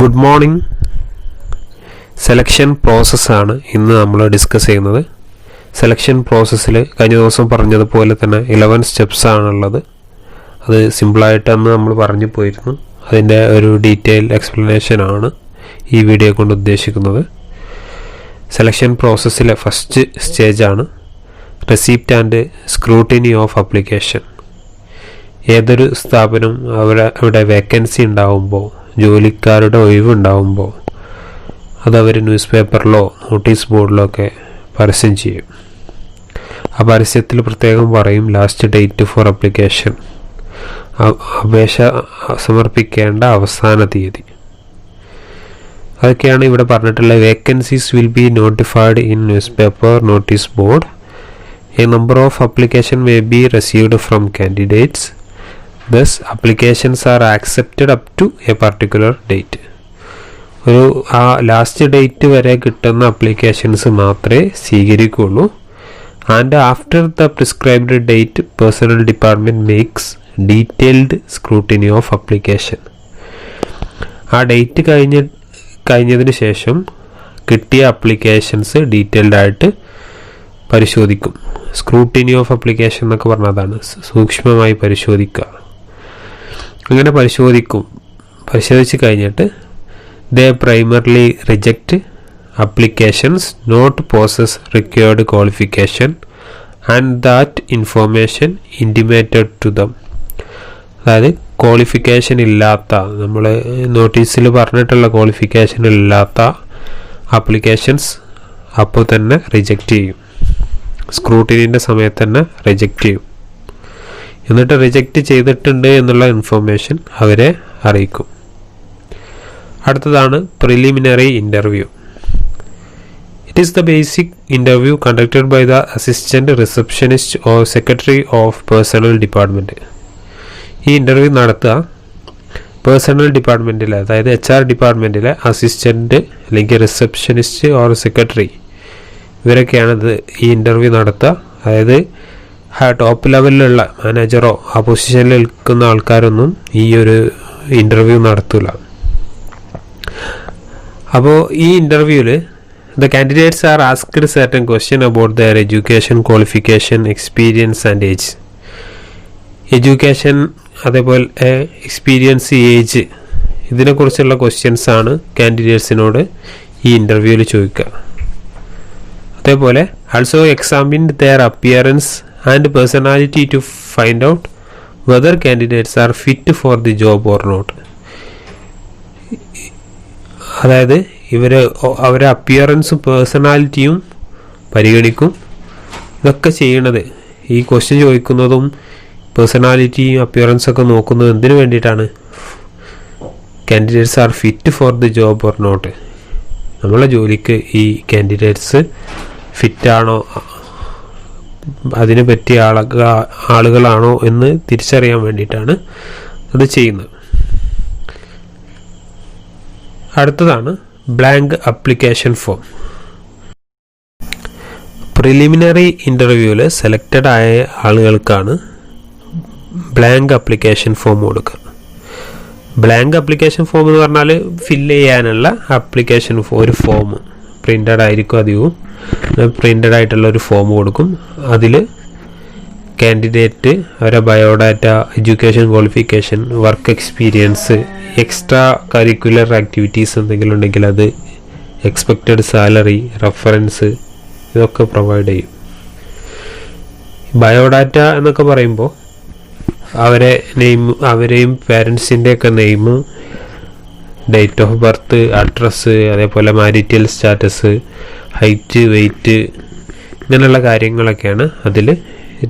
Good morning. Selection പ്രോസസ്സാണ് ഇന്ന് നമ്മൾ ഡിസ്കസ് ചെയ്യുന്നത്. സെലക്ഷൻ പ്രോസസ്സിൽ കഴിഞ്ഞ ദിവസം പറഞ്ഞതുപോലെ തന്നെ 11 സ്റ്റെപ്സ് ആണുള്ളത്. അത് സിമ്പിളായിട്ടന്ന് നമ്മൾ പറഞ്ഞു പോയിരുന്നു. അതിൻ്റെ ഒരു ഡീറ്റെയിൽ എക്സ്പ്ലനേഷനാണ് ഈ വീഡിയോ കൊണ്ട് ഉദ്ദേശിക്കുന്നത്. സെലക്ഷൻ പ്രോസസ്സിലെ ഫസ്റ്റ് സ്റ്റേജാണ് receipt and scrutiny of application. ഏതൊരു സ്ഥാപനം അവിടെ വേക്കൻസി ഉണ്ടാകുമ്പോൾ, ജോലിക്കാരുടെ ഒഴിവുണ്ടാകുമ്പോൾ അതവർ ന്യൂസ് പേപ്പറിലോ നോട്ടീസ് ബോർഡിലോ ഒക്കെ പരസ്യം ചെയ്യും. ആ പരസ്യത്തിൽ പ്രത്യേകം പറയും ലാസ്റ്റ് ഡേറ്റ് ഫോർ അപ്ലിക്കേഷൻ, അപേക്ഷ സമർപ്പിക്കേണ്ട അവസാന തീയതി. അതൊക്കെയാണ് ഇവിടെ പറഞ്ഞിട്ടുള്ള vacancies will be notified in news paper notice board. A number of application may be received from candidates. Thus, applications are accepted up to a particular date. ഒരു last date വരെ കിട്ടുന്ന അപ്ലിക്കേഷൻസ് മാത്രമേ സ്വീകരിക്കുകയുള്ളൂ. And after the prescribed date personnel department makes detailed scrutiny of application. ആ date കഴിഞ്ഞതിന് ശേഷം കിട്ടിയ applications detailed ആയിട്ട് പരിശോധിക്കും. സ്ക്രൂട്ടിനി ഓഫ് അപ്ലിക്കേഷൻ എന്നൊക്കെ പറഞ്ഞതാണ് സൂക്ഷ്മമായി പരിശോധിക്കുക. അങ്ങനെ പരിശോധിച്ച് കഴിഞ്ഞിട്ട് they primarily reject applications not possess required qualification and that information intimated to them. അതായത് ക്വാളിഫിക്കേഷൻ ഇല്ലാത്ത, നമ്മൾ നോട്ടീസിൽ പറഞ്ഞിട്ടുള്ള ക്വാളിഫിക്കേഷൻ ഇല്ലാത്ത അപ്ലിക്കേഷൻസ് അപ്പോൾ തന്നെ റിജക്റ്റ് ചെയ്യും. സ്ക്രൂട്ടിനിൻ്റെ സമയത്ത് തന്നെ റിജക്റ്റ് ചെയ്യും. എന്നിട്ട് റിജക്റ്റ് ചെയ്തിട്ടുണ്ട് എന്നുള്ള ഇൻഫോർമേഷൻ അവരെ അറിയിക്കും. അടുത്തതാണ് preliminary interview. It is the basic interview conducted by the assistant receptionist or secretary of personnel department. ഈ ഇൻ്റർവ്യൂ നടത്തുക പേഴ്സണൽ ഡിപ്പാർട്ട്മെൻറ്റിലെ, അതായത് HR ഡിപ്പാർട്ട്മെൻറ്റിലെ അസിസ്റ്റൻറ്റ് അല്ലെങ്കിൽ റിസപ്ഷനിസ്റ്റ് ഓർ സെക്രട്ടറി, ഇവരൊക്കെയാണ് ഈ ഇൻ്റർവ്യൂ നടത്തുക. അതായത് ടോപ്പ് ലെവലിലുള്ള മാനേജറോ ആ പൊസിഷനിൽ നിൽക്കുന്ന ആൾക്കാരൊന്നും ഈ ഒരു ഇൻ്റർവ്യൂ നടത്തില്ല. അപ്പോൾ ഈ ഇൻ്റർവ്യൂവിൽ the candidates are asked certain question about their education, qualification, experience and age. Education, അതേപോലെ എക്സ്പീരിയൻസ്, ഏജ്, ഇതിനെക്കുറിച്ചുള്ള ക്വസ്റ്റ്യൻസാണ് കാൻഡിഡേറ്റ്സിനോട് ഈ ഇൻ്റർവ്യൂവിൽ ചോദിക്കുക. അതേപോലെ also examined their appearance and personality to find out whether candidates are fit for the job or not. അതായത് അവരെ അപ്പിയറൻസും പേഴ്സണാലിറ്റിയും പരിഗണിക്കും. ഇതൊക്കെ ചെയ്യണത്, ഈ ക്വസ്റ്റ്യൻ ചോദിക്കുന്നതും പേഴ്സണാലിറ്റിയും അപ്പിയറൻസൊക്കെ നോക്കുന്നത് എന്തിനു വേണ്ടിയിട്ടാണ്? Candidates are fit for the job or not. നമ്മളെ ജോലിക്ക് ഈ കാൻഡിഡേറ്റ്സ് ഫിറ്റാണോ, അതിന് പറ്റിയ ആളുകളാണോ എന്ന് തിരിച്ചറിയാൻ വേണ്ടിയിട്ടാണ് അത് ചെയ്യുന്നത്. അടുത്തതാണ് ബ്ലാങ്ക് അപ്ലിക്കേഷൻ ഫോം. പ്രിലിമിനറി ഇൻ്റർവ്യൂവിൽ സെലക്റ്റഡ് ആയ ആളുകൾക്കാണ് ബ്ലാങ്ക് അപ്ലിക്കേഷൻ ഫോം കൊടുക്കുക. ബ്ലാങ്ക് അപ്ലിക്കേഷൻ ഫോം എന്ന് പറഞ്ഞാൽ ഫില്ല് ചെയ്യാനുള്ള അപ്ലിക്കേഷൻ ഒരു ഫോം പ്രിൻ്റഡ് ആയിരിക്കും. അധികവും പ്രിൻ്റഡ് ആയിട്ടുള്ള ഒരു ഫോം കൊടുക്കും. അതിൽ കാൻഡിഡേറ്റ് അവരുടെ biodata, education, qualification, work experience, extra curricular activities എന്തെങ്കിലും ഉണ്ടെങ്കിൽ അത്, എക്സ്പെക്റ്റഡ് സാലറി, റെഫറൻസ്, ഇതൊക്കെ പ്രൊവൈഡ് ചെയ്യും. ബയോഡാറ്റ എന്നൊക്കെ പറയുമ്പോൾ അവരെയും പേരൻസിൻ്റെയൊക്കെ name, date of birth, address, അതേപോലെ മാരിറ്റൽ സ്റ്റാറ്റസ്, ഹൈറ്റ്, വെയ്റ്റ്, ഇങ്ങനെയുള്ള കാര്യങ്ങളൊക്കെയാണ് അതിൽ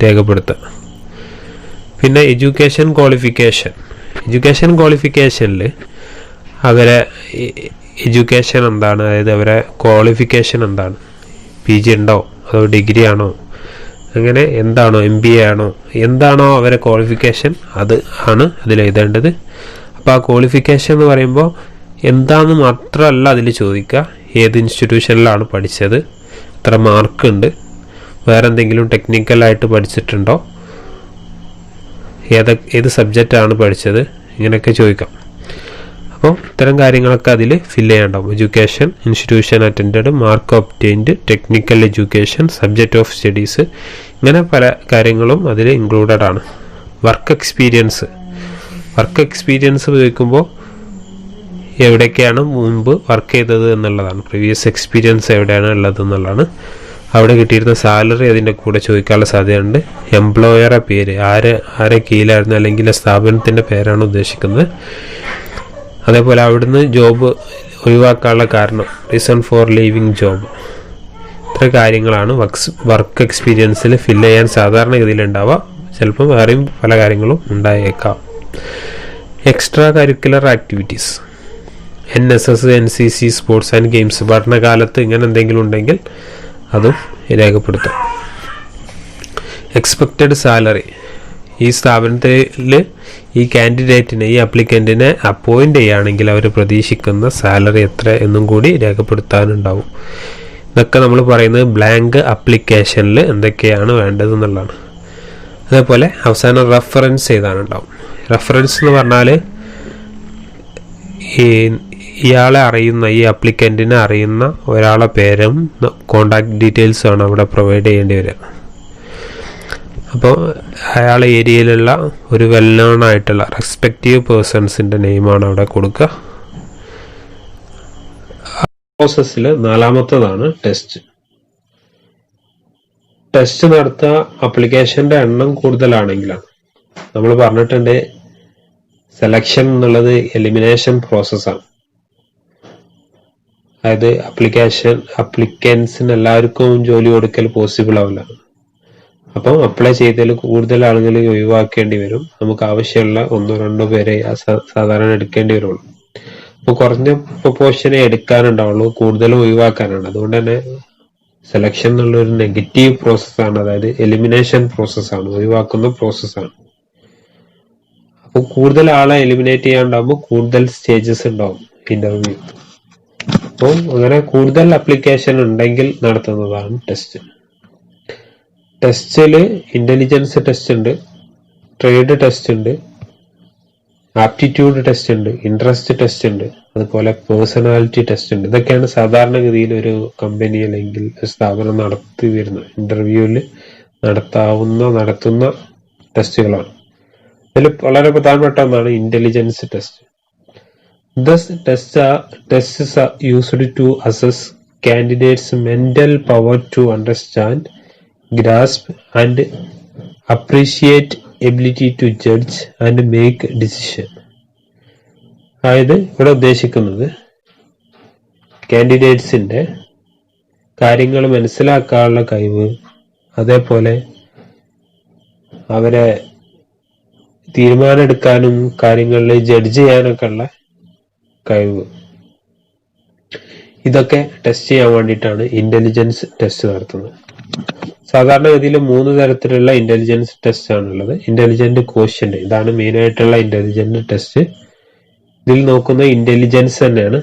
രേഖപ്പെടുത്തുക. പിന്നെ എഡ്യൂക്കേഷൻ ക്വാളിഫിക്കേഷനിൽ അവരെ എഡ്യൂക്കേഷൻ എന്താണ്, അതായത് അവരെ ക്വാളിഫിക്കേഷൻ എന്താണ്, PG ഉണ്ടോ അതോ ഡിഗ്രി ആണോ, അങ്ങനെ എന്താണോ, MBA ആണോ, എന്താണോ അവരെ ക്വാളിഫിക്കേഷൻ, അത് ആണ് അതിൽ എഴുതേണ്ടത്. അപ്പോൾ ആ ക്വാളിഫിക്കേഷൻ എന്ന് പറയുമ്പോൾ എന്താണെന്ന് മാത്രമല്ല അതിൽ ചോദിക്കുക, ഏത് ഇൻസ്റ്റിറ്റ്യൂഷനിലാണ് പഠിച്ചത്, എത്ര മാർക്കുണ്ട്, വേറെ എന്തെങ്കിലും ടെക്നിക്കലായിട്ട് പഠിച്ചിട്ടുണ്ടോ, ഏത് സബ്ജക്റ്റാണ് പഠിച്ചത്, ഇങ്ങനെയൊക്കെ ചോദിക്കാം. അപ്പോൾ ഇത്തരം കാര്യങ്ങളൊക്കെ അതിൽ ഫില്ല് ചെയ്യാനുണ്ടാവും. Education, institution attended, mark obtained, technical education, subject of studies, ഇങ്ങനെ പല കാര്യങ്ങളും അതിൽ ഇൻക്ലൂഡഡ് ആണ്. വർക്ക് എക്സ്പീരിയൻസ് ഉപയോഗിക്കുമ്പോൾ എവിടേക്കാണ് മുൻപ് വർക്ക് ചെയ്തത് എന്നുള്ളതാണ്. പ്രീവിയസ് എക്സ്പീരിയൻസ് എവിടെയാണ് ഉള്ളത് എന്നുള്ളതാണ്. അവിടെ കിട്ടിയിരുന്ന സാലറി അതിൻ്റെ കൂടെ ചോദിക്കാനുള്ള സാധ്യതയുണ്ട്. എംപ്ലോയറെ പേര്, ആരെ കീഴിലായിരുന്നു അല്ലെങ്കിൽ സ്ഥാപനത്തിൻ്റെ പേരാണ് ഉദ്ദേശിക്കുന്നത്. അതേപോലെ അവിടുന്ന് ജോബ് ഒഴിവാക്കാനുള്ള കാരണം, റീസൺ ഫോർ ലീവിങ് ജോബ്. ഇത്ര കാര്യങ്ങളാണ് വർക്ക് എക്സ്പീരിയൻസിൽ ഫില്ല് ചെയ്യാൻ സാധാരണഗതിയിൽ ഉണ്ടാവുക. ചിലപ്പോൾ വേറെയും പല കാര്യങ്ങളും ഉണ്ടായേക്കാം. Extra curricular activities, NSS, NCC, sports and games, പഠനകാലത്ത് ഇങ്ങനെ എന്തെങ്കിലും ഉണ്ടെങ്കിൽ അതും രേഖപ്പെടുത്താം. എക്സ്പെക്റ്റഡ് സാലറി, ഈ സ്ഥാപനത്തിൽ ഈ കാൻഡിഡേറ്റിനെ, ഈ അപ്ലിക്കൻറ്റിനെ അപ്പോയിൻ്റ് ചെയ്യുകയാണെങ്കിൽ അവർ പ്രതീക്ഷിക്കുന്ന സാലറി എത്ര എന്നും കൂടി രേഖപ്പെടുത്താനുണ്ടാവും. ഇതൊക്കെ നമ്മൾ പറയുന്നത് ബ്ലാങ്ക് അപ്ലിക്കേഷനിൽ എന്തൊക്കെയാണ് വേണ്ടതെന്നുള്ളതാണ്. അതേപോലെ അവസാനം റെഫറൻസ് എഴുതാനുണ്ടാവും. റെഫറൻസ് എന്ന് പറഞ്ഞാൽ ഇയാളെ അറിയുന്ന, ഈ അപ്ലിക്കൻറ്റിനെ അറിയുന്ന ഒരാളെ പേരും കോണ്ടാക്ട് ഡീറ്റെയിൽസും ആണ് അവിടെ പ്രൊവൈഡ് ചെയ്യേണ്ടി വരിക. അപ്പോൾ അയാളെ ഏരിയയിലുള്ള ഒരു വെൽ നോൺ ആയിട്ടുള്ള റെസ്പെക്റ്റീവ് പേഴ്സൺസിൻ്റെ നെയിമാണ് അവിടെ കൊടുക്കുക. പ്രോസസ്സിൽ നാലാമത്തതാണ് ടെസ്റ്റ്. ടെസ്റ്റ് നടത്തുക അപ്ലിക്കേഷൻ്റെ എണ്ണം കൂടുതലാണെങ്കിലാണ്. നമ്മൾ പറഞ്ഞിട്ടുണ്ട് സെലക്ഷൻ എന്നുള്ളത് എലിമിനേഷൻ പ്രോസസ്സാണ്. അതായത് അപ്ലിക്കൻസിന് എല്ലാവർക്കും ജോലി കൊടുക്കൽ പോസിബിൾ ആവില്ല. അപ്പം അപ്ലൈ ചെയ്തതിൽ കൂടുതൽ ആളുകൾ ഒഴിവാക്കേണ്ടി വരും. നമുക്ക് ആവശ്യമുള്ള 1-2 പേരെ സാധാരണ എടുക്കേണ്ടി വരുള്ളൂ. അപ്പോൾ കുറഞ്ഞ പ്രൊപ്പോർഷനെ എടുക്കാനുണ്ടാവുള്ളൂ, കൂടുതലും ഒഴിവാക്കാനാണ്. അതുകൊണ്ട് തന്നെ സെലക്ഷൻ എന്നുള്ളൊരു നെഗറ്റീവ് പ്രോസസ്സാണ്, അതായത് എലിമിനേഷൻ പ്രോസസ്സാണ്, ഒഴിവാക്കുന്ന പ്രോസസ്സാണ്. അപ്പോൾ കൂടുതൽ ആളെ എലിമിനേറ്റ് ചെയ്യാണ്ടാവുമ്പോൾ കൂടുതൽ സ്റ്റേജസ് ഉണ്ടാവും ഇന്റർവ്യൂ. അപ്പോൾ അങ്ങനെ കൂടുതൽ അപ്ലിക്കേഷൻ ഉണ്ടെങ്കിൽ നടത്തുന്നതാണ് ടെസ്റ്റ്. ടെസ്റ്റിൽ ഇന്റലിജൻസ് ടെസ്റ്റ് ഉണ്ട്, ട്രേഡ് ടെസ്റ്റ് ഉണ്ട്, ആപ്റ്റിറ്റ്യൂഡ് ടെസ്റ്റ് ഉണ്ട്, ഇൻട്രസ്റ്റ് ടെസ്റ്റ് ഉണ്ട്, അതുപോലെ പേഴ്സണാലിറ്റി ടെസ്റ്റ് ഉണ്ട്. ഇതൊക്കെയാണ് സാധാരണഗതിയിൽ ഒരു കമ്പനി അല്ലെങ്കിൽ സ്ഥാപനം നടത്തി വരുന്ന ഇന്റർവ്യൂവിൽ നടത്തുന്ന ടെസ്റ്റുകളാണ്. ഇതിൽ വളരെ പ്രധാനപ്പെട്ട ഒന്നാണ് intelligence test. Thus, tests are used to assess candidates' mental power to understand, grasp, and appreciate, ability to judge and make decision. അതായത് ഇവിടെ ഉദ്ദേശിക്കുന്നത് കാൻഡിഡേറ്റ്സിന്റെ കാര്യങ്ങൾ മനസ്സിലാക്കാനുള്ള കഴിവ്, അതേപോലെ അവരെ തീരുമാനമെടുക്കാനും കാര്യങ്ങളിൽ ജഡ്ജ് ചെയ്യാനൊക്കെ ഉള്ള കഴിവ്, ഇതൊക്കെ ടെസ്റ്റ് ചെയ്യാൻ വേണ്ടിയിട്ടാണ് ഇന്റലിജൻസ് ടെസ്റ്റ് നടത്തുന്നത്. സാധാരണഗതിയിൽ 3 തരത്തിലുള്ള ഇന്റലിജൻസ് ടെസ്റ്റ് ആണുള്ളത്. ഇന്റലിജന്റ് ക്വോഷ്യന്റ്, ഇതാണ് മെയിൻ ആയിട്ടുള്ള ഇന്റലിജന്റ് ടെസ്റ്റ്. ഇതിൽ നോക്കുന്ന ഇന്റലിജൻസ് തന്നെയാണ്,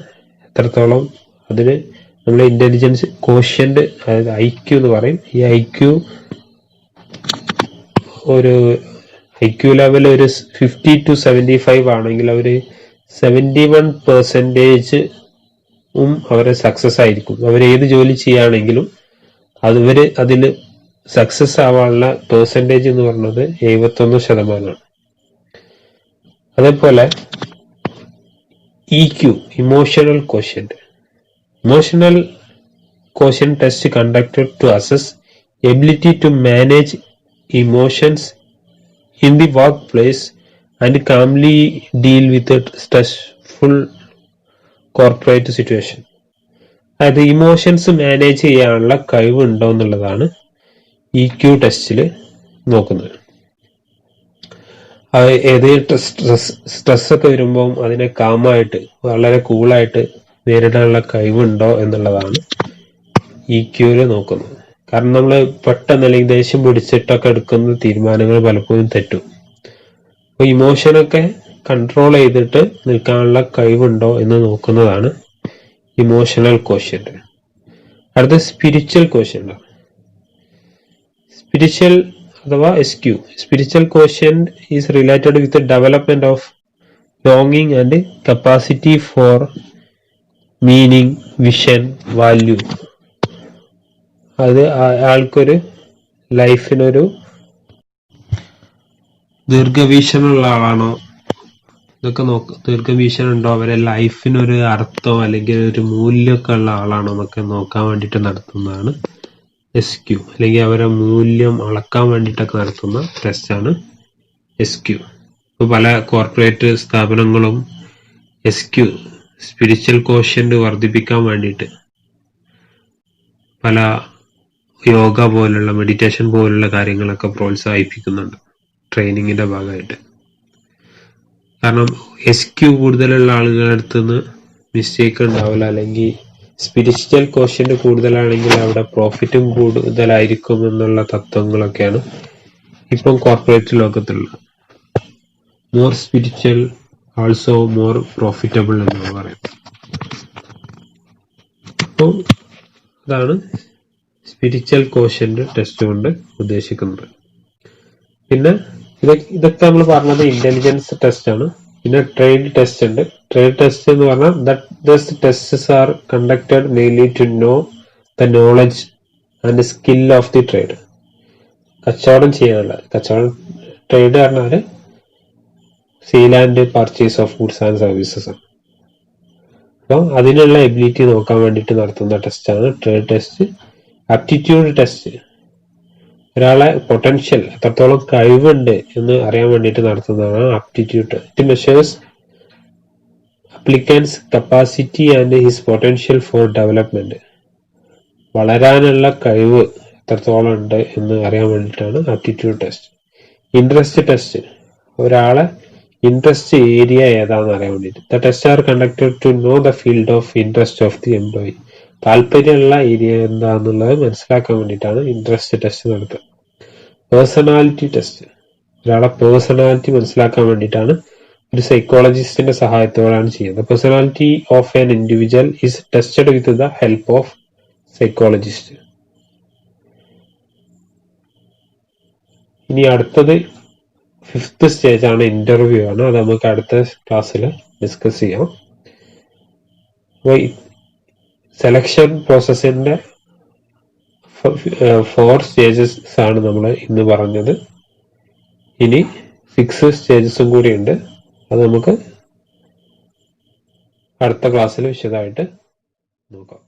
എത്രത്തോളം അതിന് നമ്മൾ ഇന്റലിജൻസ് ക്വോഷ്യന്റ്, അതായത് IQ എന്ന് പറയും. ഈ IQ ലെവൽ ഒരു 50 to 75 ആണെങ്കിൽ അവര് 71% അവരെ സക്സസ് ആയിരിക്കും. അവർ ഏത് ജോലി ചെയ്യുകയാണെങ്കിലും അതിൽ സക്സസ് ആവാനുള്ള പെർസെൻറ്റേജ് എന്ന് പറയുന്നത് 71%. അതേപോലെ EQ, emotional quotient test conducted to assess ability to manage emotions in the workplace and calmly deal with a stressful corporate situation. അതായത് ഇമോഷൻസ് മാനേജ് ചെയ്യാനുള്ള കഴിവുണ്ടോ എന്നുള്ളതാണ് EQ ടെസ്റ്റിൽ നോക്കുന്നത്. ഏത് സ്ട്രെസ്സൊക്കെ വരുമ്പോൾ അതിനെ കാമായിട്ട് വളരെ കൂളായിട്ട് നേരിടാനുള്ള കഴിവുണ്ടോ എന്നുള്ളതാണ് EQയിൽ നോക്കുന്നത്. കാരണം നമ്മൾ പെട്ടെന്ന് അല്ലെങ്കിൽ ദേഷ്യം പിടിച്ചിട്ടൊക്കെ എടുക്കുന്ന തീരുമാനങ്ങൾ പലപ്പോഴും തെറ്റും. അപ്പോൾ ഇമോഷനൊക്കെ കൺട്രോൾ ചെയ്തിട്ട് നിൽക്കാനുള്ള കഴിവുണ്ടോ എന്ന് നോക്കുന്നതാണ് ഇമോഷണൽ ക്വോഷ്യന്റ്. അടുത്ത സ്പിരിച്വൽ ക്വോഷ്യന്റ്. സ്പിരിച്വൽ അഥവാ SQ. Spiritual quotient is related with development of ലോങ്ങിങ് and capacity for meaning, vision, value. അത് ആൾക്കൊരു ലൈഫിനൊരു ദീർഘവീക്ഷണമുള്ള ആളാണോ, ഇതൊക്കെ ദീർഘവീക്ഷണം ഉണ്ടോ, അവരെ ലൈഫിനൊരു അർത്ഥം അല്ലെങ്കിൽ ഒരു മൂല്യമൊക്കെ ഉള്ള ആളാണോ എന്നൊക്കെ നോക്കാൻ വേണ്ടിയിട്ട് നടത്തുന്നതാണ് SQ, അല്ലെങ്കിൽ അവരെ മൂല്യം അളക്കാൻ വേണ്ടിയിട്ടൊക്കെ നടത്തുന്ന ടെസ്റ്റാണ് SQ. ഇപ്പോൾ പല കോർപ്പറേറ്റ് സ്ഥാപനങ്ങളും SQ, സ്പിരിച്വൽ കോഷ്യന്റ് വർദ്ധിപ്പിക്കാൻ വേണ്ടിയിട്ട് പല യോഗ പോലുള്ള, മെഡിറ്റേഷൻ പോലുള്ള കാര്യങ്ങളൊക്കെ പ്രോത്സാഹിപ്പിക്കുന്നുണ്ട് ട്രെയിനിങ്ങിന്റെ ഭാഗമായിട്ട്. കാരണം SQ കൂടുതലുള്ള ആളുകളുടെ അടുത്ത് നിന്ന് മിസ്റ്റേക്ക് ഉണ്ടാവില്ല, അല്ലെങ്കിൽ സ്പിരിച്വൽ കോഷ്യന്റ് കൂടുതലാണെങ്കിൽ അവിടെ പ്രോഫിറ്റും കൂടുതലായിരിക്കും എന്നുള്ള തത്വങ്ങളൊക്കെയാണ് ഇപ്പം കോർപ്പറേറ്റ് ലോകത്തുള്ളത്. More spiritual also more profitable എന്നാണ് പറയുന്നത്. അപ്പോൾ അതാണ് സ്പിരിച്വൽ കോഷ്യന്റ് ടെസ്റ്റ് കൊണ്ട് ഉദ്ദേശിക്കുന്നത്. പിന്നെ ഇതൊക്കെ നമ്മൾ പറഞ്ഞത് ഇന്റലിജൻസ് ടെസ്റ്റ് ആണ്. പിന്നെ ട്രേഡ് ടെസ്റ്റ് ഉണ്ട്. ട്രേഡ് ടെസ്റ്റ് എന്ന് പറഞ്ഞാൽ these tests are conducted mainly to know the knowledge and skill of the trade. കച്ചവടം ചെയ്യാനുള്ള ട്രേഡ് പറഞ്ഞാല് sale and purchase of goods and services ആണ്. അപ്പോൾ അതിനുള്ള എബിലിറ്റി നോക്കാൻ വേണ്ടിയിട്ട് നടത്തുന്ന ടെസ്റ്റാണ് ട്രേഡ് ടെസ്റ്റ്. ആപ്റ്റിറ്റ്യൂഡ് ടെസ്റ്റ് ഒരാളെ പൊട്ടൻഷ്യൽ, എത്രത്തോളം കഴിവുണ്ട് എന്ന് അറിയാൻ വേണ്ടിയിട്ട് നടത്തുന്നതാണ് aptitude. It measures applicants capacity and his potential for development. വളരാനുള്ള കഴിവ് എത്രത്തോളം ഉണ്ട് എന്ന് അറിയാൻ വേണ്ടിയിട്ടാണ് ആപ്റ്റിറ്റ്യൂഡ് ടെസ്റ്റ്. ഇൻട്രസ്റ്റ് ടെസ്റ്റ് ഒരാളെ ഇൻട്രസ്റ്റ് ഏരിയ ഏതാണെന്ന് അറിയാൻ വേണ്ടിയിട്ട്. The test are conducted to know the field of interest of the employee. താല്പര്യമുള്ള ഏരിയ എന്താണെന്നുള്ളത് മനസ്സിലാക്കാൻ വേണ്ടിയിട്ടാണ് ഇൻട്രസ്റ്റ് ടെസ്റ്റ് നടത്തുക. പേഴ്സണാലിറ്റി ടെസ്റ്റ് ഒരാളെ പേഴ്സണാലിറ്റി മനസ്സിലാക്കാൻ വേണ്ടിയിട്ടാണ് ഒരു സൈക്കോളജിസ്റ്റിന്റെ സഹായത്തോടെയാണ് ചെയ്യുന്നത്. Personality of an individual is tested with the help of psychologist. ഇനി അടുത്തത് 5th സ്റ്റേജ് ആണ്, ഇന്റർവ്യൂ ആണ്. അത് നമുക്ക് അടുത്ത ക്ലാസ്സിൽ ഡിസ്കസ് ചെയ്യാം. അപ്പോൾ സെലക്ഷൻ പ്രോസസ്സിന്റെ 4 സ്റ്റേജസ് ആണ് നമ്മൾ ഇന്ന് പറഞ്ഞത്. ഇനി 6 സ്റ്റേജസും കൂടി ഉണ്ട്. അത് നമുക്ക് അടുത്ത ക്ലാസ്സിൽ വിശദമായിട്ട് നോക്കാം.